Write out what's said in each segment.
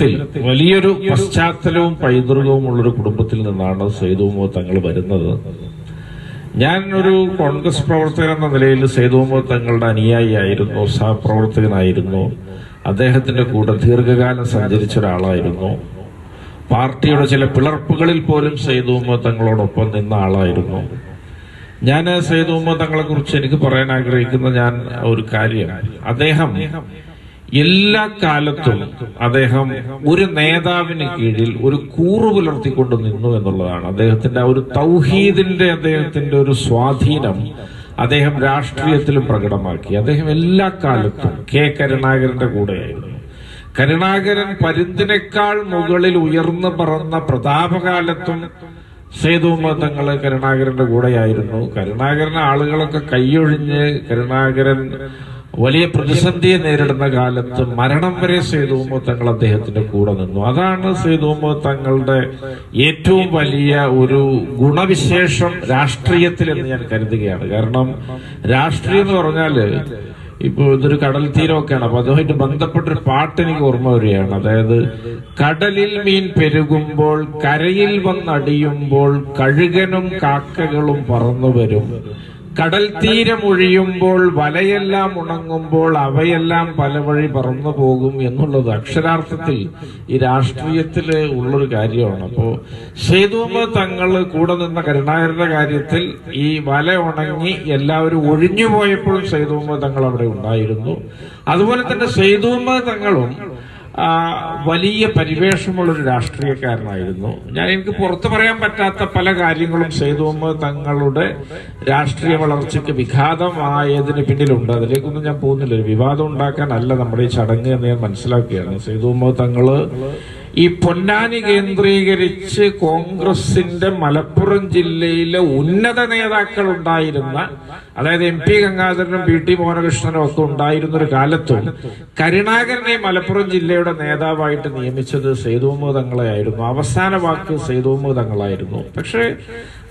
അത്തരത്തിൽ വലിയൊരു പശ്ചാത്തലവും പൈതൃകവും ഉള്ളൊരു കുടുംബത്തിൽ നിന്നാണ് സയ്യിദ് മുഹമ്മദ് തങ്ങൾ വരുന്നത്. ഞാൻ ഒരു കോൺഗ്രസ് പ്രവർത്തകൻ എന്ന നിലയിൽ സയ്യിദ് മുഹമ്മദ് തങ്ങളുടെ അനുയായിയായിരുന്നു, സഹപ്രവർത്തകനായിരുന്നു. അദ്ദേഹത്തിന്റെ കൂടെ ദീർഘകാലം സഞ്ചരിച്ച ഒരാളായിരുന്നു. പാർട്ടിയുടെ ചില പിളർപ്പുകളിൽ പോലും സയ്യിദ് മുഹമ്മദ് തങ്ങളോടൊപ്പം നിന്ന ആളായിരുന്നു. ഞാൻ സയ്യിദ് മുഹമ്മദ് തങ്ങളെ കുറിച്ച് എനിക്ക് പറയാൻ ആഗ്രഹിക്കുന്ന ഒരു കാര്യം, അദ്ദേഹം എല്ലാ കാലത്തും അദ്ദേഹം ഒരു നേതാവിന് കീഴിൽ ഒരു കൂറു പുലർത്തിക്കൊണ്ട് നിന്നു എന്നുള്ളതാണ്. അദ്ദേഹത്തിന്റെ ആ ഒരു തൗഹീദിന്റെ അദ്ദേഹത്തിന്റെ ഒരു സ്വാധീനം അദ്ദേഹം രാഷ്ട്രീയത്തിലും പ്രകടമാക്കി. അദ്ദേഹം എല്ലാ കാലത്തും കെ കരുണാകരന്റെ കൂടെയായിരുന്നു. കരുണാകരൻ പരുന്തിനേക്കാൾ മുകളിൽ ഉയർന്നു പറന്ന പ്രതാപകാലത്തും സയ്യിദ് മുഹമ്മദ് തങ്ങള് കരുണാകരന്റെ കൂടെയായിരുന്നു. കരുണാകരൻ ആളുകളൊക്കെ കൈയൊഴിഞ്ഞ് കരുണാകരൻ വലിയ പ്രതിസന്ധിയെ നേരിടുന്ന കാലത്ത് മരണം വരെ സയ്യിദ് മുഹമ്മദ് തങ്ങൾ അദ്ദേഹത്തിന്റെ കൂടെ നിന്നു. അതാണ് സയ്യിദ് മുഹമ്മദ് തങ്ങളുടെ ഏറ്റവും വലിയ ഒരു ഗുണവിശേഷം രാഷ്ട്രീയത്തിൽ എന്ന് ഞാൻ കരുതുകയാണ്. കാരണം രാഷ്ട്രീയം എന്ന് പറഞ്ഞാല് ഇപ്പൊ ഇതൊരു കടൽ തീരമൊക്കെയാണ്. അപ്പൊ അതുമായിട്ട് ബന്ധപ്പെട്ടൊരു പാട്ട് എനിക്ക് ഓർമ്മ വരികയാണ്. അതായത്, കടലിൽ മീൻ പെരുകുമ്പോൾ കരയിൽ വന്നടിയുമ്പോൾ കഴുകനും കാക്കകളും പറന്നു വരും, കടൽ തീരമൊഴിയുമ്പോൾ വലയെല്ലാം ഉണങ്ങുമ്പോൾ അവയെല്ലാം പല വഴി പറന്നു പോകും എന്നുള്ളത് അക്ഷരാർത്ഥത്തിൽ ഈ രാഷ്ട്രീയത്തില് ഉള്ളൊരു കാര്യമാണ്. അപ്പോ സയ്യിദ് മുഹമ്മദ് തങ്ങള് കൂടെ നിന്ന കരുണാകരന്റെ കാര്യത്തിൽ ഈ വല ഉണങ്ങി എല്ലാവരും ഒഴിഞ്ഞു പോയപ്പോഴും സയ്യിദ് മുഹമ്മദ് തങ്ങൾ അവിടെ ഉണ്ടായിരുന്നു. അതുപോലെ തന്നെ സയ്യിദ് മുഹമ്മദ് തങ്ങളും വലിയ പരിവേഷമുള്ളൊരു രാഷ്ട്രീയക്കാരനായിരുന്നു. എനിക്ക് പുറത്തു പറയാൻ പറ്റാത്ത പല കാര്യങ്ങളും സയ്യിദ് മുഹമ്മദ് തങ്ങളുടെ രാഷ്ട്രീയ വളർച്ചയ്ക്ക് വിഘാതമായതിന് പിന്നിലുണ്ട്. അതിലേക്കൊന്നും ഞാൻ പോകുന്നില്ല. ഒരു വിവാദം ഉണ്ടാക്കാനല്ല നമ്മുടെ ഈ ചടങ്ങ് എന്ന് ഞാൻ മനസ്സിലാക്കുകയാണ്. സയ്യിദ് മുഹമ്മദ് തങ്ങള് ഈ പൊന്നാനി കേന്ദ്രീകരിച്ച് കോൺഗ്രസിന്റെ മലപ്പുറം ജില്ലയിലെ ഉന്നത നേതാക്കൾ ഉണ്ടായിരുന്ന, അതായത് MP ഗംഗാധരനും PT മോഹനകൃഷ്ണനും ഒക്കെ ഉണ്ടായിരുന്ന ഒരു കാലത്തും കരുണാകരനെ മലപ്പുറം ജില്ലയുടെ നേതാവായിട്ട് നിയമിച്ചത് സയ്യിദ് മുഹമ്മദ് തങ്ങളെയായിരുന്നു. അവസാന വാക്ക് സയ്യിദ് മുഹമ്മദ് തങ്ങളായിരുന്നു. പക്ഷേ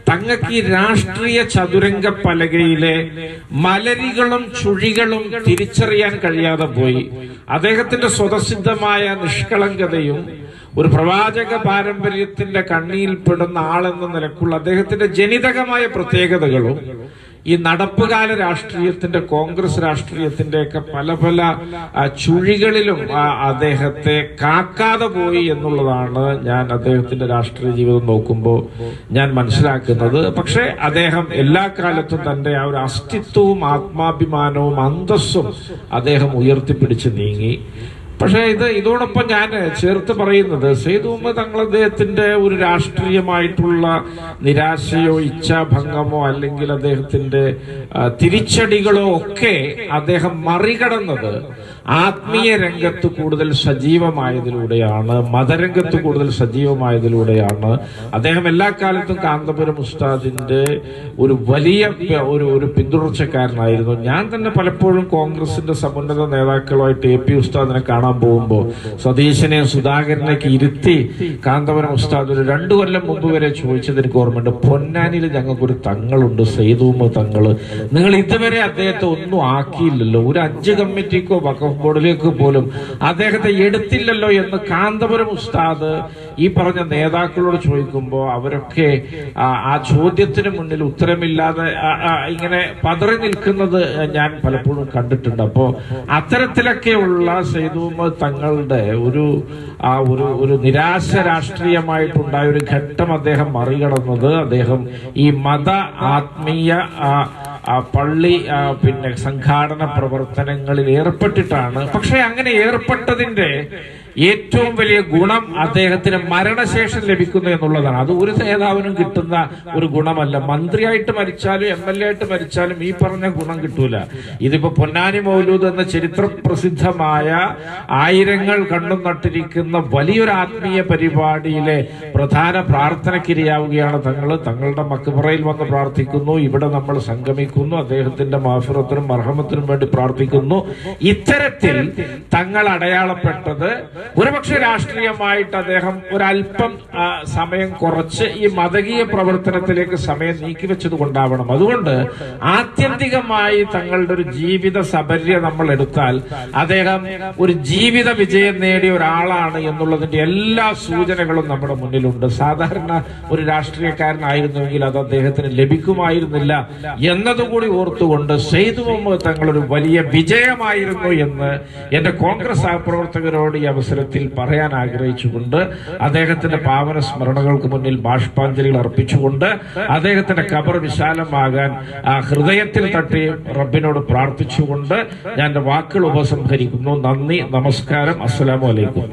തങ്ങൾക്ക് ഈ രാഷ്ട്രീയ ചതുരംഗ പലകയിലെ മലരികളും ചുഴികളും തിരിച്ചറിയാൻ കഴിയാതെ പോയി. അദ്ദേഹത്തിന്റെ സ്വതസിദ്ധമായ നിഷ്കളങ്കതയും ഒരു പ്രവാചക പാരമ്പര്യത്തിന്റെ കണ്ണിയിൽപ്പെടുന്ന ആളെന്ന നിലക്കുള്ള അദ്ദേഹത്തിന്റെ ജനിതകമായ പ്രത്യേകതകളും ഈ നടപ്പുകാല രാഷ്ട്രീയത്തിന്റെ, കോൺഗ്രസ് രാഷ്ട്രീയത്തിന്റെയൊക്കെ പല പല ചുഴികളിലും അദ്ദേഹത്തെ കാക്കാതെ പോയി എന്നുള്ളതാണ് ഞാൻ അദ്ദേഹത്തിന്റെ രാഷ്ട്രീയ ജീവിതം നോക്കുമ്പോൾ ഞാൻ മനസ്സിലാക്കുന്നത്. പക്ഷെ അദ്ദേഹം എല്ലാ കാലത്തും തന്റെ ആ ഒരു അസ്തിത്വവും ആത്മാഭിമാനവും അന്തസ്സും അദ്ദേഹം ഉയർത്തിപ്പിടിച്ച് നീങ്ങി. പക്ഷെ ഇതോടൊപ്പം ഞാൻ ചേർത്ത് പറയുന്നത്, സയ്യിദ് മുഹമ്മദ് തങ്ങൾ അദ്ദേഹത്തിന്റെ ഒരു രാഷ്ട്രീയമായിട്ടുള്ള നിരാശയോ ഇച്ഛാഭംഗമോ അല്ലെങ്കിൽ അദ്ദേഹത്തിന്റെ തിരിച്ചടികളോ ഒക്കെ അദ്ദേഹം മറികടന്നത് ആത്മീയ രംഗത്ത് കൂടുതൽ സജീവമായതിലൂടെയാണ്, മതരംഗത്ത് കൂടുതൽ സജീവമായതിലൂടെയാണ്. അദ്ദേഹം എല്ലാ കാലത്തും കാന്തപുരം ഉസ്താദിന്റെ ഒരു വലിയ ഒരു പിന്തുടർച്ചക്കാരനായിരുന്നു. ഞാൻ തന്നെ പലപ്പോഴും കോൺഗ്രസിന്റെ സമുന്നത നേതാക്കളുമായിട്ട് AP ഉസ്താദിനെ കാണാൻ പോകുമ്പോൾ സതീശനെയും സുധാകരനെയൊക്കെ ഇരുത്തി കാന്തപുരം ഉസ്താദ് ഒരു 2 കൊല്ലം മുമ്പ് വരെ ചോദിച്ചത് എനിക്ക് ഓർമ്മയുണ്ട്. പൊന്നാനിയിൽ ഞങ്ങൾക്കൊരു തങ്ങളുണ്ട്, സയ്യിദ് മുഹമ്മദ് തങ്ങള്, നിങ്ങൾ ഇതുവരെ അദ്ദേഹത്തെ ഒന്നും ആക്കിയില്ലല്ലോ, ഒരു ഹജ്ജ് കമ്മിറ്റിക്കോ വഖഫ് ബോർഡിലേക്ക് പോലും അദ്ദേഹത്തെ എടുത്തില്ലല്ലോ എന്ന് കാന്തപുരം ഉസ്താദ് ഈ പറഞ്ഞ നേതാക്കളോട് ചോദിക്കുമ്പോൾ അവരൊക്കെ ആ ചോദ്യത്തിന് മുന്നിൽ ഉത്തരമില്ലാതെ ഇങ്ങനെ പതറി നിൽക്കുന്നത് ഞാൻ പലപ്പോഴും കണ്ടിട്ടുണ്ട്. അപ്പോ അത്തരത്തിലൊക്കെയുള്ള സയ്യിദ് മുഹമ്മദ് തങ്ങളുടെ ഒരു നിരാശ രാഷ്ട്രീയമായിട്ടുണ്ടായ ഒരു ഘട്ടം അദ്ദേഹം മറികടന്നത് അദ്ദേഹം ഈ മത ആത്മീയ പള്ളി സംഘാടന പ്രവർത്തനങ്ങളിൽ ഏർപ്പെട്ടിട്ടാണ്. പക്ഷെ അങ്ങനെ ഏർപ്പെട്ടതിന്റെ ഏറ്റവും വലിയ ഗുണം അദ്ദേഹത്തിന് മരണശേഷം ലഭിക്കുന്നു എന്നുള്ളതാണ്. അത് ഒരു നേതാവിനും കിട്ടുന്ന ഒരു ഗുണമല്ല. മന്ത്രിയായിട്ട് മരിച്ചാലും MLA ആയിട്ട് മരിച്ചാലും ഈ പറഞ്ഞ ഗുണം കിട്ടൂല. ഇതിപ്പോ പൊന്നാനി മൗലൂദ് എന്ന ചരിത്ര പ്രസിദ്ധമായ ആയിരങ്ങൾ കണ്ണും നട്ടിരിക്കുന്ന വലിയൊരു ആത്മീയ പരിപാടിയിലെ പ്രധാന പ്രാർത്ഥനക്കിരയാവുകയാണ് തങ്ങളുടെ മക്ബറയിൽ വന്ന് പ്രാർത്ഥിക്കുന്നു. ഇവിടെ നമ്മൾ സംഗമിക്കുന്നു, അദ്ദേഹത്തിന്റെ മഗ്ഫിറത്തിനും മർഹമത്തിനും വേണ്ടി പ്രാർത്ഥിക്കുന്നു. ഇത്തരത്തിൽ തങ്ങൾ അടയാളപ്പെട്ടത് ഒരുപക്ഷെ രാഷ്ട്രീയമായിട്ട് അദ്ദേഹം ഒരല്പം സമയം കുറച്ച് ഈ മതകീയ പ്രവർത്തനത്തിലേക്ക് സമയം നീക്കിവെച്ചത് കൊണ്ടാവണം. അതുകൊണ്ട് ആത്യന്തികമായി തങ്ങളുടെ ഒരു ജീവിത സബര്യ നമ്മൾ എടുത്താൽ അദ്ദേഹം ഒരു ജീവിത വിജയം നേടിയ ഒരാളാണ് എന്നുള്ളതിന്റെ എല്ലാ സൂചനകളും നമ്മുടെ മുന്നിലുണ്ട്. സാധാരണ ഒരു രാഷ്ട്രീയക്കാരനായിരുന്നുവെങ്കിൽ അത് അദ്ദേഹത്തിന് ലഭിക്കുമായിരുന്നില്ല എന്നതുകൂടി ഓർത്തുകൊണ്ട് സെയ്ദ് മുഹമ്മദ് തങ്ങൾ ഒരു വലിയ വിജയമായിരുന്നു എന്ന് എന്റെ കോൺഗ്രസ് സഹപ്രവർത്തകരോട് ഈ അവസരത്തിൽ പറയാൻ ആഗ്രഹിച്ചുകൊണ്ട് അദ്ദേഹത്തിന്റെ പാവന സ്മരണകൾക്ക് മുന്നിൽ ബാഷ്പാഞ്ജലികൾ അർപ്പിച്ചുകൊണ്ട് അദ്ദേഹത്തിന്റെ ഖബർ വിശാലമാകാൻ ഹൃദയത്തിൽ തട്ടി റബ്ബിനോട് പ്രാർത്ഥിച്ചുകൊണ്ട് ഞാൻ എന്റെ വാക്കുകൾ ഉപസംഹരിക്കുന്നു. നന്ദി, നമസ്കാരം, അസ്സലാമു അലൈക്കും.